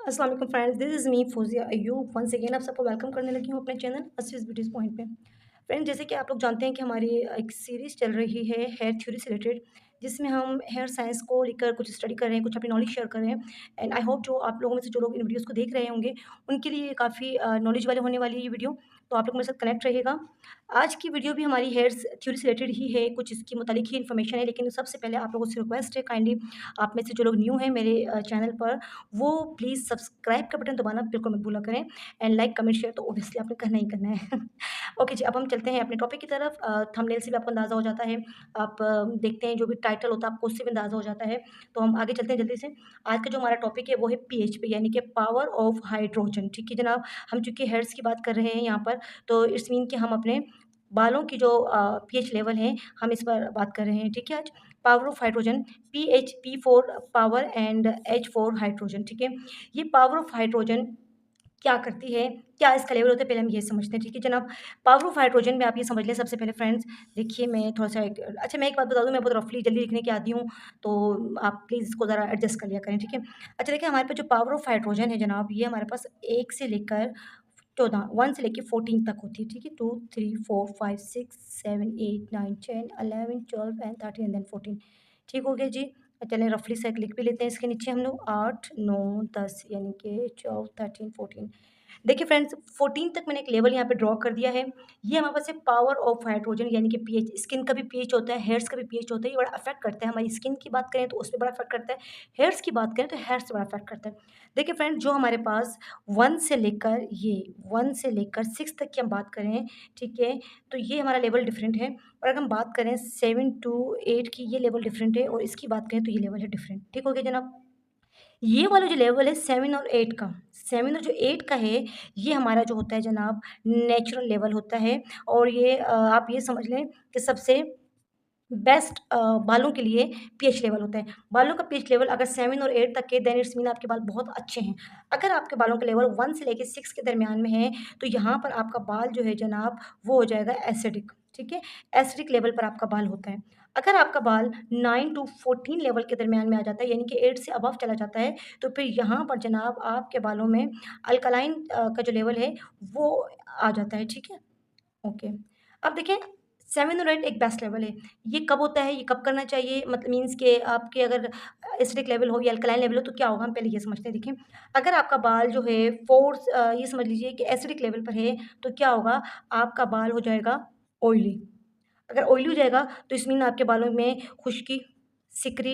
अस्सलाम वालेकुम friends, this is me Fauzia Ayub. Once again आप सबको वेलकम करने लगी हूँ अपने चैनल अस्वीज़ ब्यूटीज़ पॉइंट पे। फ्रेंड्स, जैसे कि आप लोग जानते हैं कि हमारी एक सीरीज़ चल रही है हेयर थ्योरी से रिलेटेड, जिसमें हम हेयर साइंस को लेकर कुछ स्टडी कर रहे हैं, कुछ अपनी नॉलेज शेयर कर रहे हैं। एंड आई होप जो आप लोगों में से जो लोग इन वीडियोज़ को देख रहे होंगे, उनके लिए काफ़ी नॉलेज वाले होने वाली है ये वीडियो। तो आप लोग मेरे साथ कनेक्ट रहिएगा। आज की वीडियो भी हमारी हेयर थ्योरी से रिलेटेड ही है, कुछ इसके मुतालिक ही इन्फॉर्मेशन है, लेकिन सबसे पहले आप लोगों से रिक्वेस्ट है, काइंडली आप में से जो लोग न्यू हैं मेरे चैनल पर, वो प्लीज़ सब्सक्राइब का बटन दबाना बिल्कुल मत भूला करें। एंड लाइक कमेंट शेयर तो ऑब्वियसली आपने करना ही करना है। ओके जी, अब हम चलते हैं अपने टॉपिक की तरफ। थंबनेल से भी आपको अंदाज़ा हो जाता है, आप देखते हैं जो भी टाइटल होता है आपको उससे भी अंदाज़ा हो जाता है। तो हम आगे चलते हैं जल्दी से। आज का जो हमारा टॉपिक है वो है पीएच पे, यानी कि पावर ऑफ हाइड्रोजन। ठीक है जनाब, हम चूँकि हेयर्स की बात कर रहे हैं यहाँ पर, तो इट्स मीन कि हम अपने बालों की जो पीएच लेवल है, हम इस पर बात कर रहे हैं। ठीक है आज power of hydrogen, pH, P for power and H for hydrogen. ठीक है, ये पावर ऑफ हाइड्रोजन क्या करती है, क्या इसका लेवल होता है, पहले हम ये समझते हैं। ठीक है जनाब, पावर ऑफ हाइड्रोजन में आप ये समझ लें सबसे पहले फ्रेंड्स। देखिए मैं थोड़ा-सा एक अच्छा मैं एक बात बता दूँ, मैं बहुत रफली जल्दी लिखने की आदी हूँ, तो आप प्लीज़ इसको ज़रा एडजस्ट कर लिया करें, ठीक है। अच्छा देखिए, हमारे पास जो पावर ऑफ हाइड्रोजन है जनाब, ये हमारे पास 1 से लेकर 14, 1 से लेके 14 तक होती है, ठीक है। 2, 3, 4, 5, 6, 7, 8, 9, 10, 11, 12 एंड 13 एंड देन 14। ठीक हो गया जी। चलें रफली सा एक लिख भी लेते हैं इसके नीचे हम लोग 8, 9, 10 यानी कि 12, 13, 14। देखिए फ्रेंड्स, 14 तक मैंने एक लेवल यहाँ पे ड्रॉ कर दिया है। ये हमारे पास है पावर ऑफ हाइड्रोजन, यानी कि पीएच। स्किन का भी पीएच होता है, हेयर्स का भी पीएच होता है, ये बड़ा अफेक्ट करता है। हमारी स्किन की बात करें तो उसपे बड़ा अफेक्ट करता है, हेयर्स की बात करें तो हेयर्स से बड़ा अफेक्ट करता है। देखिए फ्रेंड्स, जो हमारे पास 1 से लेकर 1 से लेकर 6 तक की हम बात करें, ठीक है, तो ये हमारा लेवल डिफरेंट है। और अगर हम बात करें 7 टू 8 की, ये लेवल डिफरेंट है, और इसकी बात करें तो ये लेवल है डिफरेंट। ठीक हो गया जनाब? ये वाला जो लेवल है 7 और 8 का, 7 और जो 8 का है, ये हमारा जो होता है जनाब नेचुरल लेवल होता है। और ये आप ये समझ लें कि सबसे बेस्ट बालों के लिए पीएच लेवल होता है। बालों का पीएच लेवल अगर 7 और 8 तक के, देन इट्स मीन आपके बाल बहुत अच्छे हैं। अगर आपके बालों का लेवल 1 से लेके 6 के दरमियान में है, तो यहाँ पर आपका बाल जो है जनाब, वो हो जाएगा एसिडिक, ठीक है? एसिडिक लेवल पर आपका बाल होता है। अगर आपका बाल 9 टू 14 लेवल के दरमियान में आ जाता है, यानी कि 8 से अबव चला जाता है, तो फिर यहाँ पर जनाब आपके बालों में अल्कलाइन का जो लेवल है, वो आ जाता है, ठीक है? ओके। अब देखिए, 7 और 8 एक बेस्ट लेवल है। ये कब होता है, ये कब करना चाहिए? मतलब मीन्स कि आपके अगर एसिडिक लेवल हो या अल्कलाइन लेवल हो तो क्या होगा, हम पहले ये समझते हैं। देखिए, अगर आपका बाल जो है ये समझ लीजिए कि एसिडिक लेवल पर है, तो क्या होगा, आपका बाल हो जाएगा ऑयली। अगर ऑयली हो जाएगा तो इस मीन आपके बालों में खुश्की, सिकरी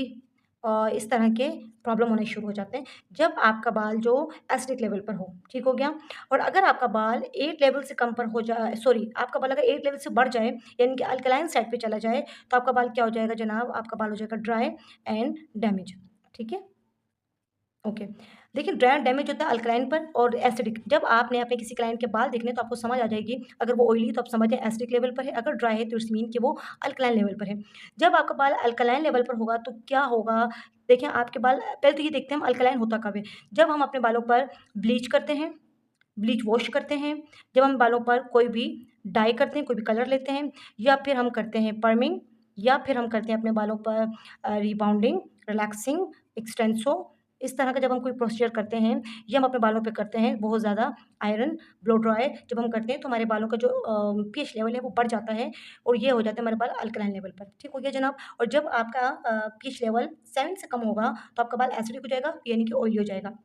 इस तरह के प्रॉब्लम होने शुरू हो जाते हैं, जब आपका बाल जो एसिडिक लेवल पर हो, ठीक हो गया? और अगर आपका बाल 8 लेवल से कम पर हो जाए, सॉरी, आपका बाल अगर 8 लेवल से बढ़ जाए, यानी कि अल्कलाइन साइड पे चला जाए, तो आपका बाल क्या हो जाएगा जनाब? आपका बाल हो जाएगा ड्राई एंड डैमेज, ठीक है? ओके। देखिए, ड्राई एंड डैमेज होता है अल्कलाइन पर और एसिडिक। जब आपने अपने किसी क्लाइंट के बाल देखने तो आपको समझ आ जाएगी, अगर वो ऑयली है तो आप समझें एसिडिक लेवल पर है, अगर ड्राई है तो इट्स मीन कि वो अल्कलाइन लेवल पर है। जब आपका बाल अल्कलाइन लेवल पर होगा तो क्या होगा? देखिए, आपके बाल पहले तो ये देखते हैं हम अल्कलाइन होता कब है? जब हम अपने बालों पर ब्लीच करते हैं, ब्लीच वॉश करते हैं, जब हम बालों पर कोई भी डाई करते हैं, कोई भी कलर लेते हैं, या फिर हम करते हैं पर्मिंग, या फिर हम करते हैं अपने बालों पर रिबाउंडिंग, रिलैक्सिंग, एक्सटेंसो, इस तरह का जब हम कोई प्रोसीजर करते हैं, ये हम अपने बालों पे करते हैं, बहुत ज़्यादा आयरन, ब्लो ड्राई जब हम करते हैं तो हमारे बालों का जो पीएच लेवल है वो बढ़ जाता है, और ये हो जाता है हमारे बाल अल्कलाइन लेवल पर। ठीक हो गया जनाब? और जब आपका पीएच लेवल 7 से कम होगा तो आपका बाल एसिडिक हो जाएगा, यानी कि ऑयली हो जाएगा।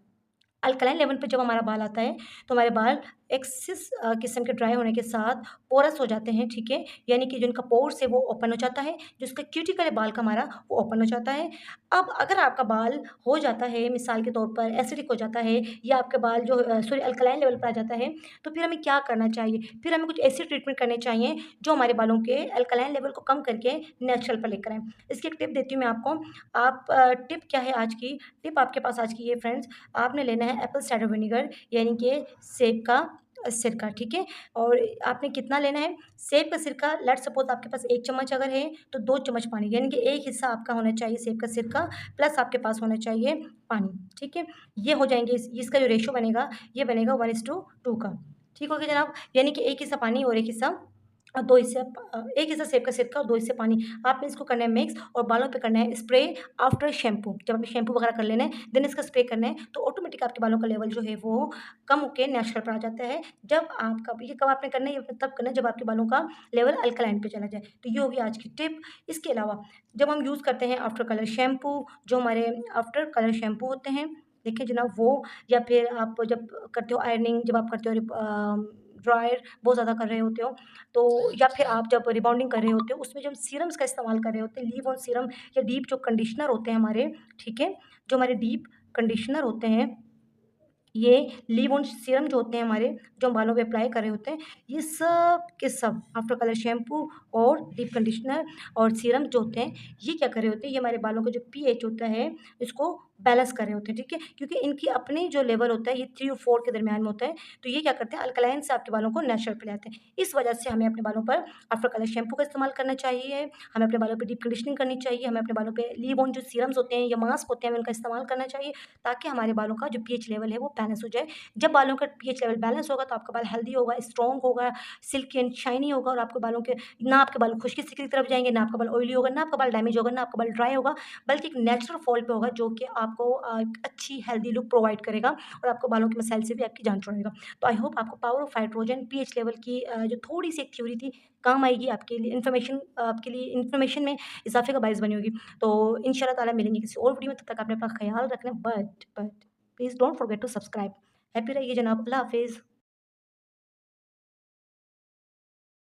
अल्कलाइन लेवल पे जब हमारा बाल आता है, तो हमारे बाल एक्सिस किस्म के ड्राई होने के साथ पोरस हो जाते हैं, ठीक है? यानी कि जो इनका पोर्स है वो ओपन हो जाता है, जो इसका क्यूटिकल है बाल का हमारा, वो ओपन हो जाता है। अब अगर आपका बाल हो जाता है मिसाल के तौर पर एसिडिक हो जाता है, या आपके बाल जो सॉरी अल्कलाइन लेवल पर आ जाता है, तो फिर हमें क्या करना चाहिए? फिर हमें कुछ ऐसी ट्रीटमेंट करनी चाहिए जो हमारे बालों के अल्कलाइन लेवल को कम करके नेचुरल पर लेकर आएँ। इसकी एक टिप देती हूँ मैं आपको। आप टिप क्या है आज की? टिप आपके पास आज की ये फ्रेंड्स, आपने लेना है एप्पल साइडर विनेगर, यानी कि सेब का सिरका, ठीक है? और आपने कितना लेना है? सेब का सिरका, लेट्स सपोज़ आपके पास 1 चम्मच अगर है, तो 2 चम्मच पानी, यानी कि 1 हिस्सा आपका होना चाहिए सेब का सिरका, प्लस आपके पास होना चाहिए पानी, ठीक है? ये हो जाएँगे, इसका जो रेशियो बनेगा, ये बनेगा 1:2 का। ठीक हो गया जनाब? यानी कि 1 हिस्सा पानी और 1 हिस्सा 2 हिस्से 1 हिस्सा सेब का सिरका और 2 हिस्से पानी। आपने इसको करना है मिक्स और बालों पे करना है स्प्रे आफ्टर शैम्पू। जब आपने शैम्पू वगैरह कर लेना है, देन इसका स्प्रे करना है, तो ऑटोमेटिक आपके बालों का लेवल जो है वो कम होके नेचुरल पर आ जाता है। जब आपका ये कब आपने करना है, ये तब करना है जब आपके बालों का लेवल अल्कलाइन पे चला जाए। तो ये होगी आज की टिप। इसके अलावा जब हम यूज़ करते हैं आफ्टर कलर शैम्पू, जो हमारे आफ्टर कलर शैम्पू होते हैं, देखिए जनाब वो, या फिर आप जब करते हो आयरनिंग, जब आप करते हो ड्रायर बहुत ज़्यादा कर रहे होते हो, तो या फिर आप जब रिबाउंडिंग कर रहे होते हो, उसमें जब सीरम्स का इस्तेमाल कर रहे होते हैं, लीव ऑन सीरम या डीप जो कंडीशनर होते हैं हमारे, ठीक है? जो हमारे डीप कंडीशनर होते हैं, ये लीव ऑन सीरम जो होते हैं हमारे, जो हम बालों पे अप्लाई कर रहे होते हैं, ये सब के सब आफ्टर कलर शैम्पू और डीप कंडीशनर और सीरम जो होते हैं, ये क्या कर रहे होते हैं, ये हमारे बालों का जो पीएच होता है, इसको बैलेंस कर रहे होते हैं, ठीक है? क्योंकि इनकी अपनी जो लेवल होता है, ये 3 और 4 के दरमियान में होता है, तो ये क्या करते हैं, अल्कलाइन से आपके बालों को नेचुरल पे ले आते हैं। इस वजह से हमें अपने बालों पर आफ्टर कलर शैम्पू का इस्तेमाल करना चाहिए, हमें अपने बालों पे डीप कंडीशनिंग करनी चाहिए, हमें अपने बालों पे लीव ऑन जो सीरम्स होते हैं या मास्क होते हैं, हमें उनका इस्तेमाल करना चाहिए, ताकि हमारे बालों का जो पीएच लेवल है, वो बैलेंस हो जाए। जब बालों का पीएच लेवल बैलेंस होगा, तो आपका बाल हेल्दी होगा, स्ट्रॉन्ग होगा, सिल्की एंड शाइनी होगा, और आपके बालों के ना आपके बाल खुशकी-सिल्की की तरफ जाएँगे, ना आपका बाल ऑयली होगा, ना आपका बाल डैमेज होगा, ना आपका बाल ड्राई होगा, बल्कि एक नेचुरल फ़ॉल पे होगा, जो कि आपको एक अच्छी हेल्दी लुक प्रोवाइड करेगा और आपको बालों के मसाइल से भी आपकी जान छुड़ाएगा। तो आई होप आपको power of hydrogen pH level की जो थोड़ी-सी एक थ्योरी थी, काम आएगी आपके लिए, आपके लिए इन्फॉर्मेशन में इज़ाफ़े का बायस बनी होगी। तो इंशाअल्लाह ताला मिलेंगे किसी और वीडियो में, तब तक आपने अपना ख़्याल रखना, but please don't forget to subscribe. Happy रहिए जनाब, अल्लाह हाफ़िज़।